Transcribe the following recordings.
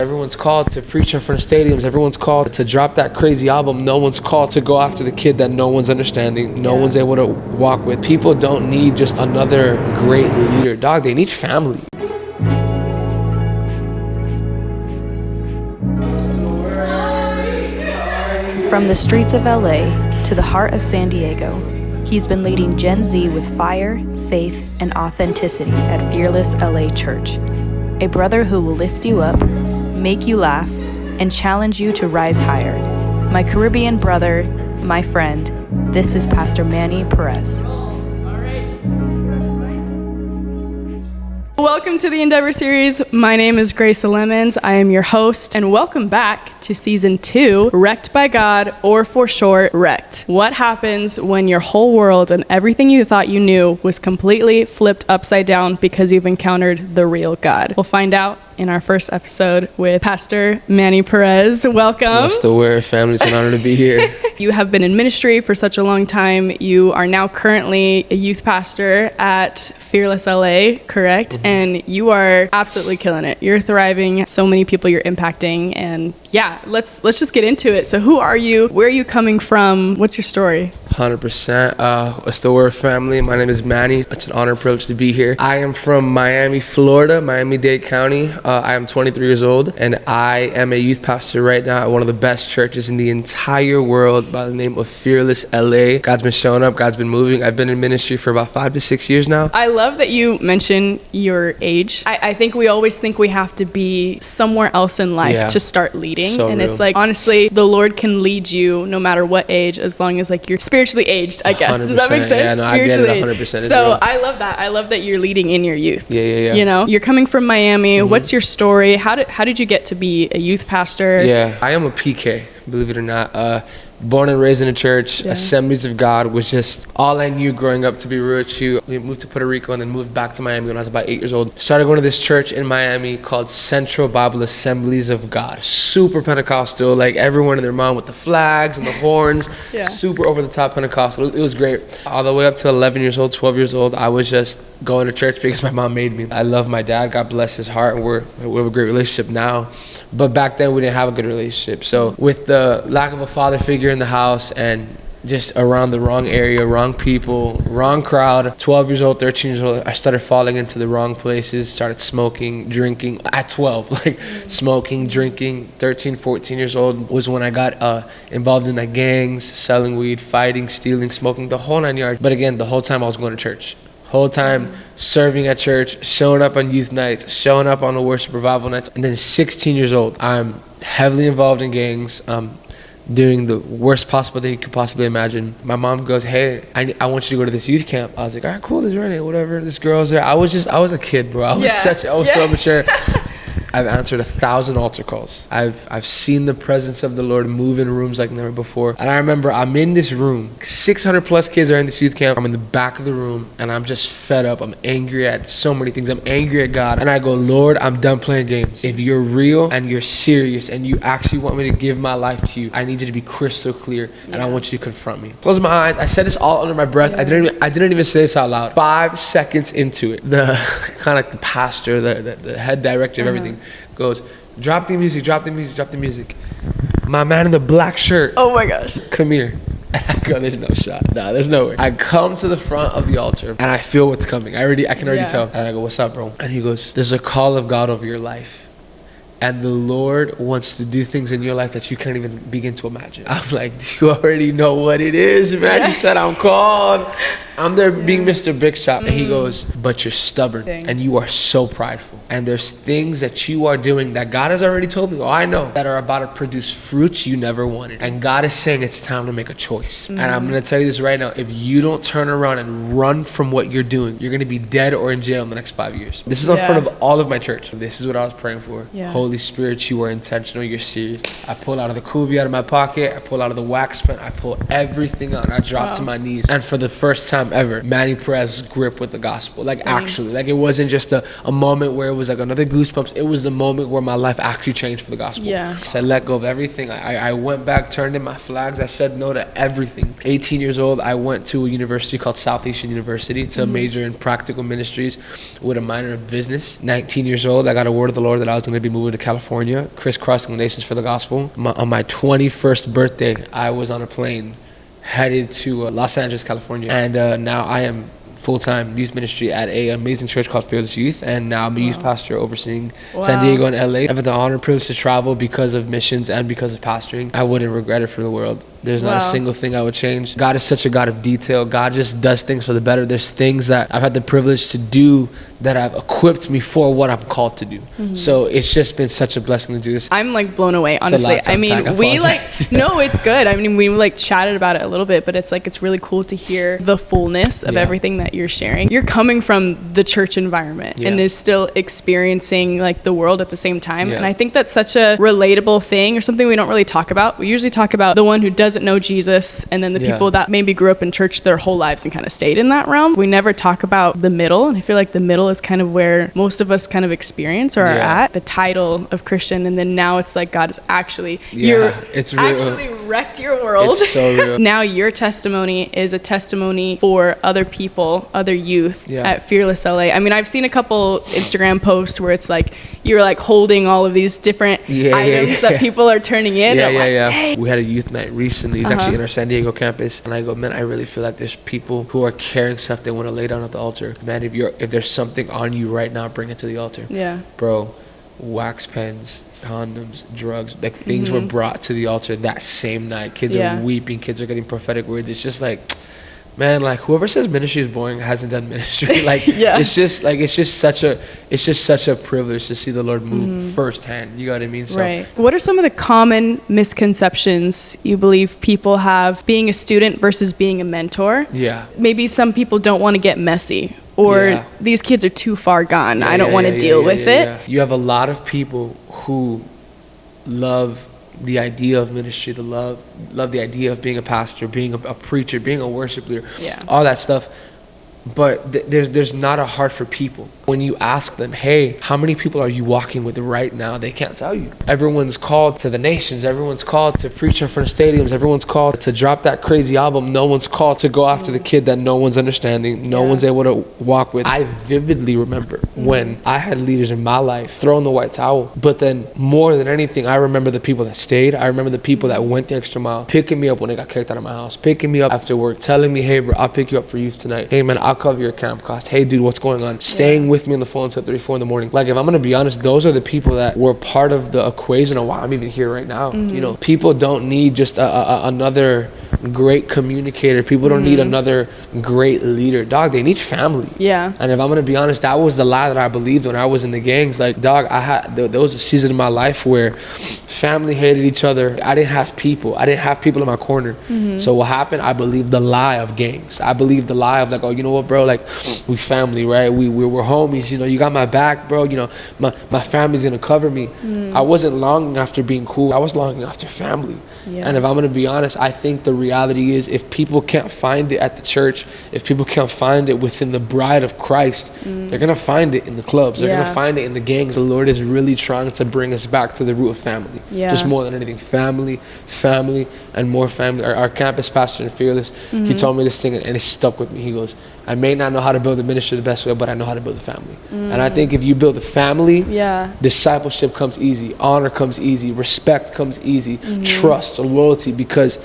Everyone's called to preach in front of stadiums. Everyone's called to drop that crazy album. No one's called to go after the kid that no one's understanding. No one's able to walk with. People don't need just another great leader. Dog, they need family. From the streets of LA to the heart of San Diego, he's been leading Gen Z with fire, faith, and authenticity at Fearless LA Church. A brother who will lift you up, make you laugh, and challenge you to rise higher. My Caribbean brother, my friend, this is Pastor Manny Perez. Welcome to the Endeavor series. My name is greysalemons. I am your host, and welcome back to season 2, Wrecked by God, or for short, Wrecked. What happens when your whole world and everything you thought you knew was completely flipped upside down because you've encountered the real God? We'll find out in our first episode with Pastor Manny Perez. Welcome. What's the word, family? It's an honor to be here. You have been in ministry for such a long time. You are now currently a youth pastor at Fearless LA, correct? Mm-hmm. And you are absolutely killing it. You're thriving. So many people you're impacting. And yeah, let's just get into it. So who are you? Where are you coming from? What's your story? 100%. What's the word, family? My name is Manny. It's an honor approach to be here. I am from Miami, Florida, Miami-Dade County. I am 23 years old, and I am a youth pastor right now at one of the best churches in the entire world by the name of Fearless LA. God's been showing up. God's been moving. I've been in ministry for about 5 to 6 years now. I love that you mention your age. I think we always think we have to be somewhere else in life to start leading. So and real. It's like, honestly, the Lord can lead you no matter what age, as long as like you're spiritually aged, I guess. Does that make sense? Yeah, no, I get it 100%. So I love that. I love that you're leading in your youth. Yeah. You know, you're coming from Miami. Mm-hmm. What's your story? How did you get to be a youth pastor? Yeah, I am a PK, believe it or not. Born and raised in a church. Assemblies of God was just all I knew growing up, to be real with you. We moved to Puerto Rico and then moved back to Miami when I was about 8 years old. Started going to this church in Miami called Central Bible Assemblies of God. Super Pentecostal, like everyone and their mom with the flags and the horns. Super over the top Pentecostal. It was great. All the way up to 11 years old, 12 years old, I was just going to church because my mom made me. I love my dad, God bless his heart, and we have a great relationship now. But back then we didn't have a good relationship. So with the lack of a father figure in the house and just around the wrong area, wrong people, wrong crowd, 12 years old, 13 years old, I started falling into the wrong places, started smoking, drinking at 12, like smoking, drinking. 13, 14 years old was when I got involved in the gangs, selling weed, fighting, stealing, smoking, the whole 9 yards. But again, the whole time I was going to church. Whole time serving at church, showing up on youth nights, showing up on the worship revival nights. And then 16 years old, I'm heavily involved in gangs, doing the worst possible thing you could possibly imagine. My mom goes, hey, I want you to go to this youth camp. I was like, all right, cool, this is right, whatever. This girl's there. I was a kid, bro. I was so immature. I've answered 1,000 altar calls. I've seen the presence of the Lord move in rooms like never before. And I remember I'm in this room, 600 plus kids are in this youth camp. I'm in the back of the room and I'm just fed up. I'm angry at so many things. I'm angry at God. And I go, Lord, I'm done playing games. If you're real and you're serious and you actually want me to give my life to you, I need you to be crystal clear and I want you to confront me. Close my eyes. I said this all under my breath. I didn't even say this out loud. 5 seconds into it, the kind of like the pastor, the head director of everything, goes, drop the music. My man in the black shirt. Oh my gosh. Come here. And I go, there's no shot. Nah, there's no way. I come to the front of the altar and I feel what's coming. I can already tell. And I go, what's up, bro? And he goes, there's a call of God over your life. And the Lord wants to do things in your life that you can't even begin to imagine. I'm like, do you already know what it is, man? He said, I'm called. I'm there being Mr. Big Shot. And he goes, but you're stubborn and you are so prideful. And there's things that you are doing that God has already told me, I know, that are about to produce fruits you never wanted. And God is saying it's time to make a choice. And I'm going to tell you this right now. If you don't turn around and run from what you're doing, you're going to be dead or in jail in the next 5 years. This is in front of all of my church. This is what I was praying for. Holy Spirit, you are intentional, you're serious. I pull out of the Kuvi out of my pocket, I pull out of the wax pen, I pull everything out and I drop to my knees. And for the first time ever, Manny Perez grip with the gospel. Like actually, like it wasn't just a moment where it was like another goosebumps. It was a moment where my life actually changed for the gospel. So I let go of everything. I went back, turned in my flags. I said no to everything. 18 years old, I went to a university called Southeastern University to major in practical ministries with a minor in business. 19 years old, I got a word of the Lord that I was going to be moving to California, crisscrossing the nations for the gospel. On my 21st birthday, I was on a plane headed to Los Angeles, California. And now I am full-time youth ministry at a amazing church called Fearless Youth, and now I'm a youth pastor overseeing San Diego and LA. I've had the honor and privilege to travel because of missions and because of pastoring. I wouldn't regret it for the world. There's not a single thing I would change. God is such a God of detail. God just does things for the better. There's things that I've had the privilege to do that have equipped me for what I'm called to do. So it's just been such a blessing to do this. I'm like blown away, honestly. I mean, we like, no, it's good. I mean, we like chatted about it a little bit, but it's like, it's really cool to hear the fullness of everything that you're sharing. You're coming from the church environment and is still experiencing like the world at the same time. And I think that's such a relatable thing, or something we don't really talk about. We usually talk about the one who doesn't know Jesus, and then the people that maybe grew up in church their whole lives and kind of stayed in that realm. We never talk about the middle, and I feel like the middle is kind of where most of us kind of experience or are at, the title of Christian, and then now it's like God is actually, it's real. Actually wrecked your world. It's so real. Now your testimony is a testimony for other people, other youth at Fearless LA. I mean, I've seen a couple Instagram posts where it's like you're like holding all of these different items that people are turning in. We had a youth night recently. It's actually in our San Diego campus, and I go, man, I really feel like there's people who are carrying stuff they want to lay down at the altar. Man, if there's something on you right now, bring it to the altar. Bro, wax pens, condoms, drugs, like things were brought to the altar that same night. Kids are weeping, kids are getting prophetic words. It's just like, man, like whoever says ministry is boring hasn't done ministry. Like it's just such a privilege to see the Lord move firsthand. You know what I mean? So, what are some of the common misconceptions you believe people have being a student versus being a mentor? Maybe some people don't want to get messy, or these kids are too far gone. I don't want to deal with it. You have a lot of people who love the idea of ministry, love the idea of being a pastor, being a preacher, being a worship leader, all that stuff. But there's not a heart for people. When you ask them, hey, how many people are you walking with right now? They can't tell you. Everyone's called to the nations. Everyone's called to preach in front of stadiums. Everyone's called to drop that crazy album. No one's called to go after the kid that no one's understanding, no one's able to walk with. I vividly remember when I had leaders in my life throwing the white towel. But then more than anything, I remember the people that stayed. I remember the people that went the extra mile, picking me up when they got kicked out of my house, picking me up after work, telling me, hey, bro, I'll pick you up for youth tonight. Hey, man, I'll cover your camp cost. Hey, dude, what's going on? Staying with me on the phone until 3, 4 in the morning. Like, if I'm gonna be honest, those are the people that were part of the equation of why I'm even here right now. You know, people don't need just another great communicator. People don't need another great leader. Dog, they need family. And if I'm gonna be honest, that was the lie that I believed when I was in the gangs. Like, dog, there was a season in my life where family hated each other. I didn't have people. I didn't have people in my corner. So what happened? I believed the lie of gangs. I believed the lie of like, oh, you know what, bro? Like, we family, right? We were homies. You know, you got my back, bro. You know, my family's gonna cover me. I wasn't longing after being cool. I was longing after family. And if I'm gonna be honest, I think the reality is, if people can't find it at the church, if people can't find it within the bride of Christ, they're gonna find it in the clubs. They're gonna find it in the gangs. The Lord is really trying to bring us back to the root of family. Just more than anything, family, and more family. Our campus pastor in Fearless, he told me this thing, and it stuck with me. He goes, I may not know how to build a ministry the best way, but I know how to build a family. And I think if you build a family, discipleship comes easy, honor comes easy, respect comes easy, trust, loyalty, because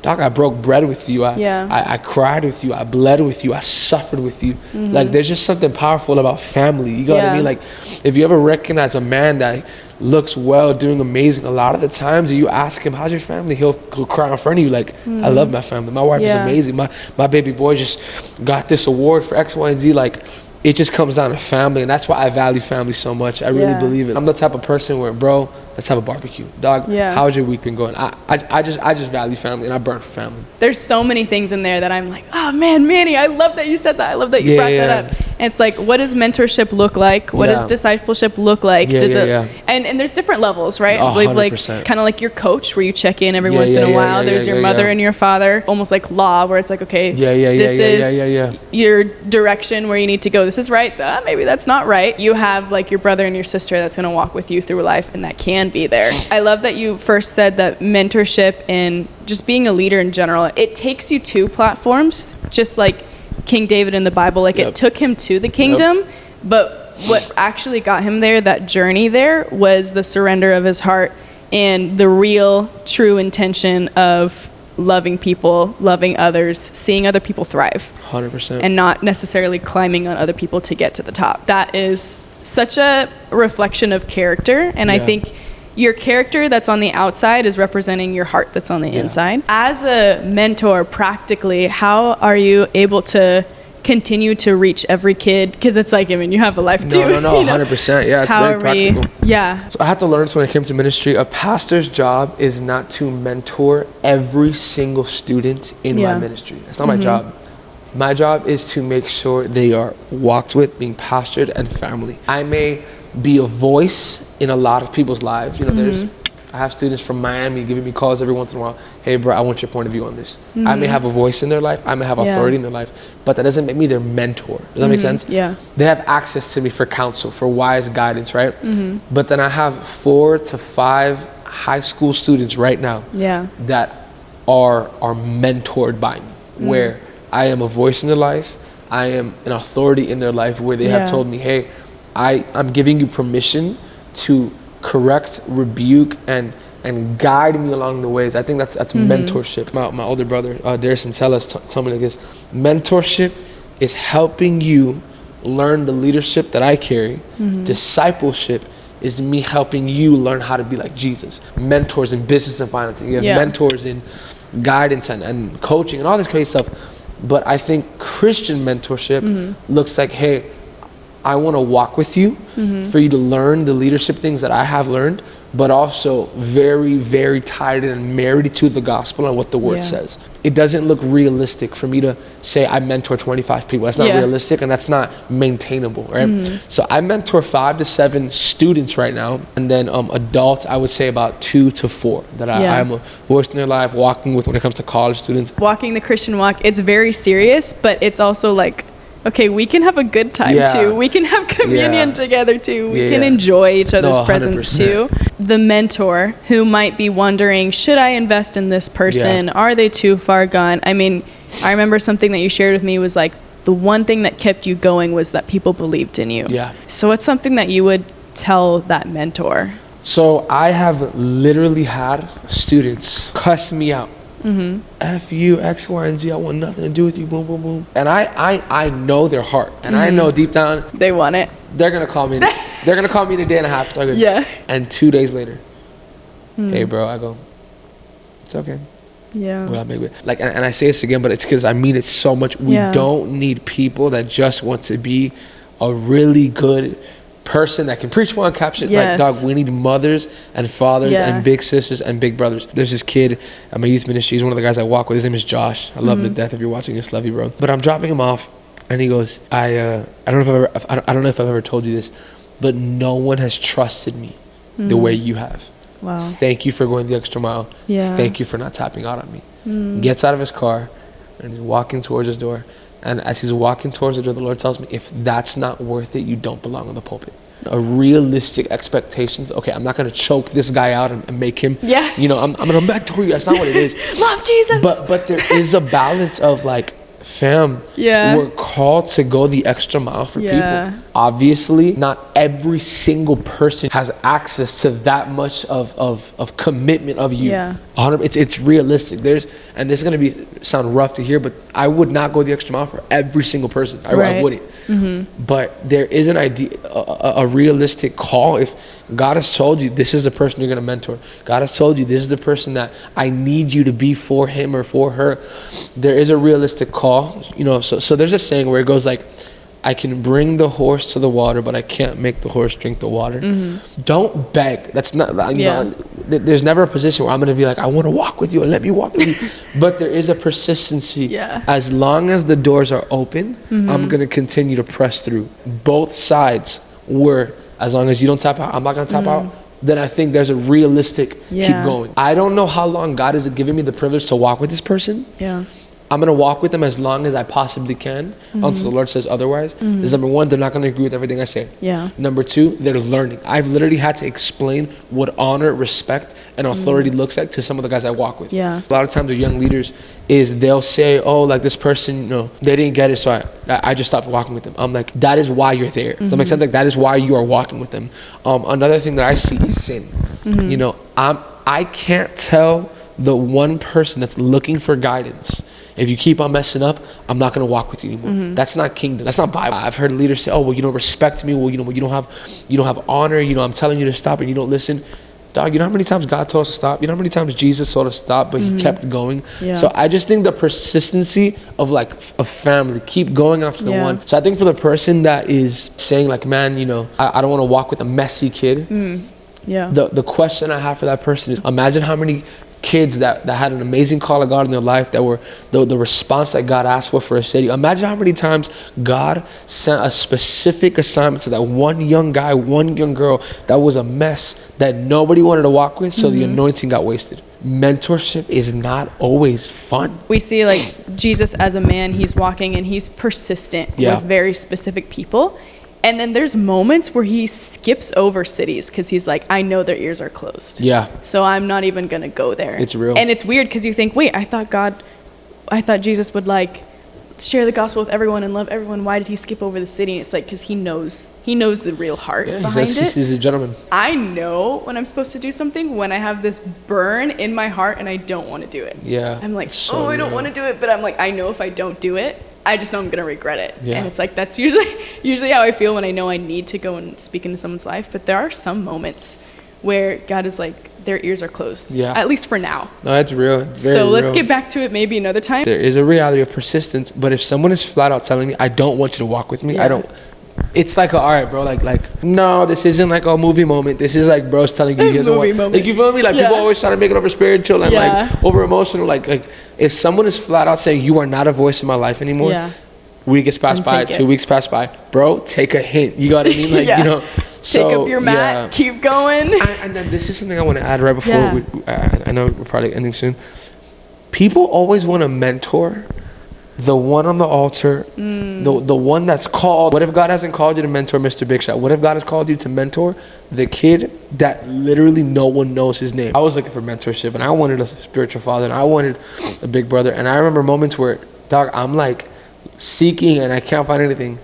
dog, I broke bread with you. I cried with you. I bled with you. I suffered with you. Like, there's just something powerful about family. You know what I mean? Like, if you ever recognize a man that looks well, doing amazing, a lot of the times you ask him, how's your family? He'll cry in front of you like, I love my family. My wife is amazing. My baby boy just got this award for X, Y, and Z. Like, it just comes down to family, and that's why I value family so much. I really believe it. I'm the type of person where, bro, let's have a barbecue. Dog, how's your week been going? I just value family, and I burn for family. There's so many things in there that I'm like, oh man, Manny, I love that you said that. I love that you brought that up. And it's like, what does mentorship look like? What does discipleship look like? And there's different levels, right? Like kind of like your coach, where you check in every once in a while. There's your mother and your father, almost like law, where it's like, okay, this is your direction where you need to go. This is right. Maybe that's not right. You have like your brother and your sister that's going to walk with you through life, and that can be there. I love that you first said that mentorship and just being a leader in general, it takes you to platforms, just like King David in the Bible. Like, it took him to the kingdom, but what actually got him there, that journey there, was the surrender of his heart and the real, true intention of loving people, loving others, seeing other people thrive. 100%. And not necessarily climbing on other people to get to the top. That is such a reflection of character. And I think your character that's on the outside is representing your heart that's on the inside. As a mentor, practically, how are you able to continue to reach every kid? Because it's like, I mean, you have a life too. No, 100%. Yeah, it's very practical. Yeah. So I had to learn this when it came to ministry. A pastor's job is not to mentor every single student in my ministry. That's not my job. My job is to make sure they are walked with, being pastored, and family. I may be a voice in a lot of people's lives. You know, I have students from Miami giving me calls every once in a while. Hey, bro, I want your point of view on this. I may have a voice in their life. I may have authority in their life, but that doesn't make me their mentor. Does that make sense? Yeah. They have access to me for counsel, for wise guidance, right? But then I have 4 to 5 high school students right now that are mentored by me, where I am a voice in their life. I am an authority in their life, where they have told me, hey, I'm giving you permission to correct, rebuke, and guide me along the ways. I think that's mentorship. My older brother, Darrison Tellis, told me like this: mentorship is helping you learn the leadership that I carry. Discipleship is me helping you learn how to be like Jesus. Mentors in business and finance. You have mentors in guidance and coaching and all this crazy stuff. But I think Christian mentorship looks like, hey, I want to walk with you for you to learn the leadership things that I have learned, but also very, very tied in and married to the gospel and what the word says. It doesn't look realistic for me to say I mentor 25 people. That's not realistic, and that's not maintainable, right? So I mentor 5 to 7 students right now, and then adults, I would say about 2 to 4 that I'm a voice in their life, walking with when it comes to college students. Walking the Christian walk, it's very serious, but it's also like, okay, we can have a good time too. We can have communion together too. We can enjoy each other's presence too. The mentor who might be wondering, should I invest in this person? Are they too far gone? I mean, I remember something that you shared with me was like, the one thing that kept you going was that people believed in you. So what's something that you would tell that mentor? So I have literally had students cuss me out. F you, X, Y, and Z, I want nothing to do with you, boom, boom, boom. And I know their heart, and I know deep down they want it. They're gonna call me. They're gonna call me in a day and a half. And 2 days later, hey, bro, I go, it's okay. Well, like, and I say this again, but it's because I mean it so much. We don't need people that just want to be a really good person that can preach one caption. Like, dog, we need mothers and fathers and big sisters and big brothers. There's this kid at my youth ministry. He's one of the guys I walk with. His name is Josh. I love him to death. If you're watching this, love you, bro. But I'm dropping him off, and he goes, I don't know if I've ever told you this, but no one has trusted me the way you have. Wow. Thank you for going the extra mile. Thank you for not tapping out on me. Gets out of his car and he's walking towards his door. And as he's walking towards the door, the Lord tells me, if that's not worth it, you don't belong in the pulpit. A realistic expectations. Okay, I'm not going to choke this guy out and make him, you know, I'm going to mentor you. That's not what it is. Love Jesus. But there is a balance of like, fam, we're called to go the extra mile for people. Obviously, not every single person has access to that much of commitment of you. It's realistic. This is going to sound rough to hear, but I would not go the extra mile for every single person. I wouldn't. But there is an idea, a realistic call. If God has told you this is the person you're going to mentor, God has told you this is the person that I need you to be for him or for her, there is a realistic call. You know, so there's a saying where it goes like, I can bring the horse to the water, but I can't make the horse drink the water. Don't beg. That's not, you know, there's never a position where I'm going to be like, I want to walk with you and let me walk with you. But there is a persistency. As long as the doors are open, I'm going to continue to press through. Both sides were, as long as you don't tap out, I'm not going to tap out. Then I think there's a realistic keep going. I don't know how long God has given me the privilege to walk with this person. I'm going to walk with them as long as I possibly can until the Lord says otherwise. Is number one, they're not going to agree with everything I say. Yeah. Number two, they're learning. I've literally had to explain what honor, respect, and authority looks like to some of the guys I walk with. Yeah. A lot of times with young leaders is they'll say, oh, like this person, you know, they didn't get it, so I just stopped walking with them. I'm like, that is why you're there. Does that make sense? Like, that is why you are walking with them. Another thing that I see is sin. You know, I can't tell the one person that's looking for guidance, if you keep on messing up, I'm not going to walk with you anymore. That's not kingdom. That's not Bible. I've heard leaders say, oh, well, you don't respect me. Well, you know, you don't have honor. You know, I'm telling you to stop and you don't listen. Dog, you know how many times God told us to stop? You know how many times Jesus told us to stop, but he kept going? Yeah. So I just think the persistency of like a family, keep going after the one. So I think for the person that is saying like, man, you know, I don't want to walk with a messy kid. The question I have for that person is, imagine how many kids that had an amazing call of God in their life, that were the response that God asked for a city. Imagine how many times God sent a specific assignment to that one young guy, one young girl that was a mess that nobody wanted to walk with, so the anointing got wasted. Mentorship is not always fun. We see like Jesus as a man, he's walking and he's persistent with very specific people. And then there's moments where he skips over cities because he's like, I know their ears are closed. Yeah. So I'm not even going to go there. It's real. And it's weird because you think, wait, I thought Jesus would like share the gospel with everyone and love everyone. Why did he skip over the city? And it's like, because he knows the real heart behind it. He's a gentleman. I know when I'm supposed to do something, when I have this burn in my heart and I don't want to do it. Yeah. I'm like, I don't want to do it. But I'm like, I know if I don't do it, I just know I'm going to regret it. Yeah. And it's like, that's usually how I feel when I know I need to go and speak into someone's life. But there are some moments where God is like, their ears are closed. Yeah. At least for now. No, it's real. It's very real. Let's get back to it maybe another time. There is a reality of persistence. But if someone is flat out telling me, I don't want you to walk with me, I don't. It's like, all right, bro, like, no, this isn't like a movie moment. This is like bro's telling you he doesn't want. Like, you feel me? Like, people always try to make it over spiritual and like over emotional. Like, if someone is flat out saying you are not a voice in my life anymore, week gets passed by, 2 weeks pass by, bro, take a hint. You got what I mean? Like, you know, so, take up your mat, keep going. And then this is something I want to add right before I know we're probably ending soon. People always want to mentor the one on the altar, the one that's called. What if God hasn't called you to mentor Mr. Big Shot? What if God has called you to mentor the kid that literally no one knows his name? I was looking for mentorship, and I wanted a spiritual father, and I wanted a big brother. And I remember moments where, dog, I'm like seeking and I can't find anything.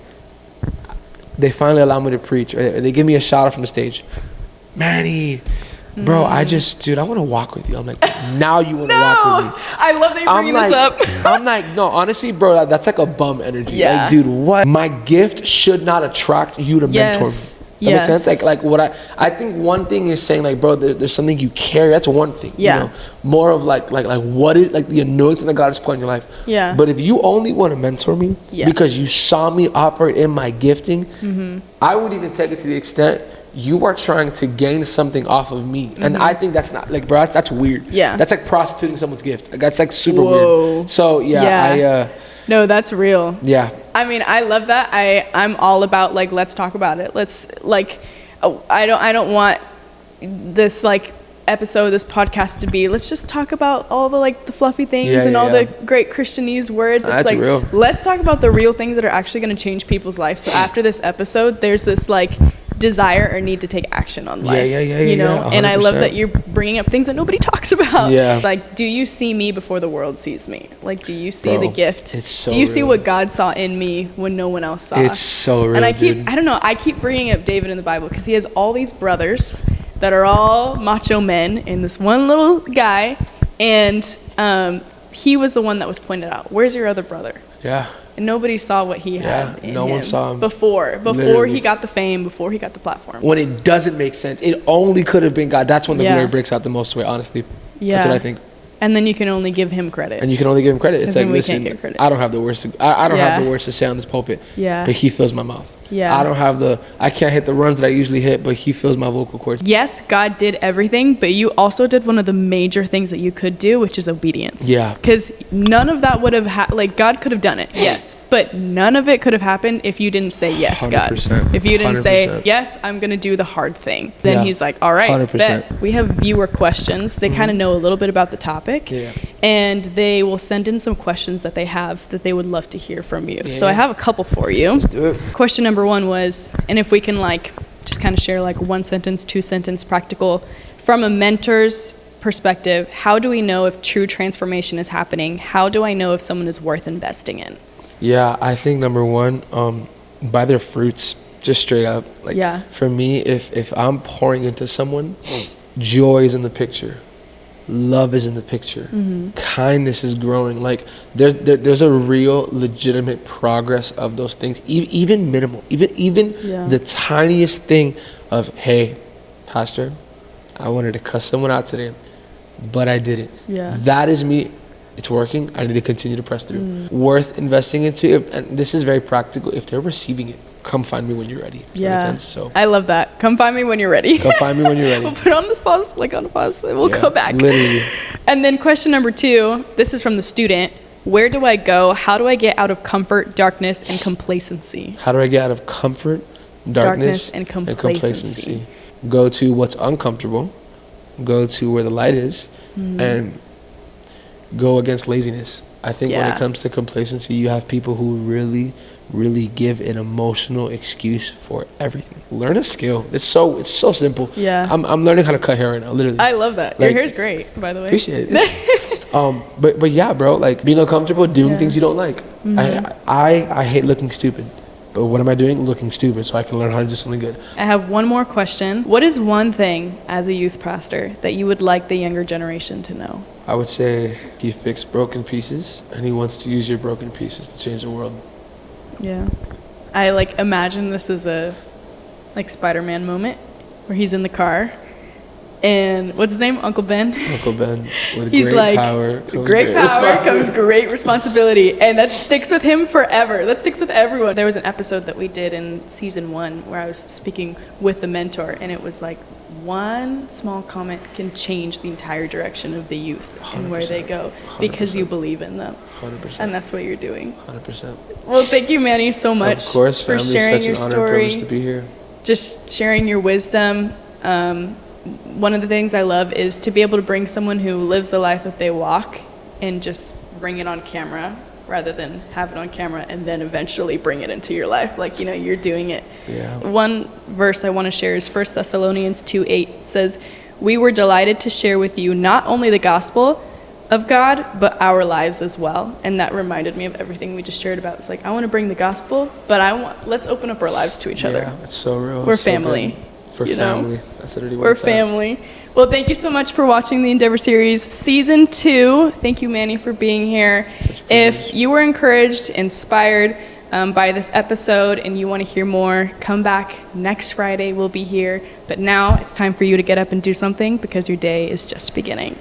They finally allow me to preach, or they give me a shout out from the stage. Manny, bro, I want to walk with you. I'm like, now you want to walk with me. I love that you're bringing this up. I'm like, no, honestly, bro, that's like a bum energy. Yeah. Like, dude, what? My gift should not attract you to mentor me. Does that make sense? Like what I think one thing is saying like, bro, there's something you carry. That's one thing. Yeah. You know? More of like what is like the anointing that God has put in your life. Yeah. But if you only want to mentor me because you saw me operate in my gifting, I would even take it to the extent you are trying to gain something off of me. And I think that's not like, bro, that's weird. Yeah. That's like prostituting someone's gift. Like, that's like super weird. So no, that's real. Yeah. I mean, I love that. I'm all about like, let's talk about it. Let's like, I don't want this like episode, this podcast to be, let's just talk about all the like the fluffy things and all the great Christianese words. It's like, real. Let's talk about the real things that are actually going to change people's lives. So after this episode, there's this like desire or need to take action on life. You know, and I love that you're bringing up things that nobody talks about. Yeah. Like, do you see me before the world sees me? Like, do you see the gift? It's so do you see what God saw in me when no one else saw? It's so real. And I keep bringing up David in the Bible because he has all these brothers that are all macho men and this one little guy, and he was the one that was pointed out. Where's your other brother? Yeah. And nobody saw what he had in no him one saw him before literally. He got the fame, before he got the platform. When it doesn't make sense, it only could have been God. That's when the glory breaks out the most way, honestly. Yeah. That's what I think. And then you can only give him credit. And you can only give him credit. It's like, listen, I don't have the words to, I don't have the words to say on this pulpit, but he fills my mouth. Yeah. I can't hit the runs that I usually hit, but he fills my vocal cords. Yes, God did everything, but you also did one of the major things that you could do, which is obedience. Yeah. Because none of that would have, like, God could have done it, yes, but none of it could have happened if you didn't say yes, God. If you didn't 100%. Say, yes, I'm going to do the hard thing. Then he's like, all right, bet. We have viewer questions. They kind of know a little bit about the topic. Yeah. and they will send in some questions that they have that they would love to hear from you. So I have a couple for you. Let's do it. Question number 1 was, and if we can like just kind of share like 1 sentence, 2 sentence practical, from a mentor's perspective, how do we know if true transformation is happening? How do I know if someone is worth investing in? Yeah, I think number 1, by their fruits, just straight up. Like, for me, if I'm pouring into someone, joy is in the picture. Love is in the picture. Kindness is growing. Like there's a real legitimate progress of those things, even minimal, even the tiniest thing of, hey, Pastor, I wanted to cuss someone out today, but I didn't. That is me. It's working. I need to continue to press through. Worth investing into. And this is very practical. If they're receiving it, come find me when you're ready. Does that make sense? So I love that. Come find me when you're ready. Come find me when you're ready. We'll put it on this pause, like on a pause, and we'll go back. Literally. And then question number 2, this is from the student. Where do I go? How do I get out of comfort, darkness, and complacency? How do I get out of comfort, darkness and complacency? Go to what's uncomfortable. Go to where the light is, and go against laziness. I think when it comes to complacency, you have people who really give an emotional excuse for everything. Learn a skill. It's so simple. I'm learning how to cut hair right now, literally. I love that. Your hair's great, by the way. Appreciate it. But yeah, bro, like being uncomfortable, doing things you don't like. I hate looking stupid. But what am I doing? Looking stupid, so I can learn how to do something good. I have one more question. What is one thing as a youth pastor that you would like the younger generation to know? I would say he fixed broken pieces, and he wants to use your broken pieces to change the world. Yeah. I like imagine this is a like Spider-Man moment where he's in the car, and what's his name? Uncle Ben. Uncle Ben. With he's great like, power comes great responsibility, and that sticks with him forever. That sticks with everyone. There was an episode that we did in season 1 where I was speaking with the mentor, and it was like one small comment can change the entire direction of the youth and where they go because 100%. You believe in them. 100%. And that's what you're doing. 100%. Well, thank you, Manny, so much of course, for family, sharing such your an honor story. And privilege to be here. Just sharing your wisdom. One of the things I love is to be able to bring someone who lives the life that they walk and just bring it on camera rather than have it on camera and then eventually bring it into your life. Like, you know, you're doing it. Yeah. One verse I want to share is 1 Thessalonians 2:8. It says, "We were delighted to share with you not only the gospel of God, but our lives as well." And that reminded me of everything we just shared about. It's like, I want to bring the gospel, but let's open up our lives to each other. Yeah, it's so real. We're it's so family. Good. For family. That's literally what we're it's family. Well, thank you so much for watching the Endeavor Series Season 2. Thank you, Manny, for being here. If you were encouraged, inspired by this episode and you want to hear more, come back next Friday. We'll be here. But now it's time for you to get up and do something because your day is just beginning.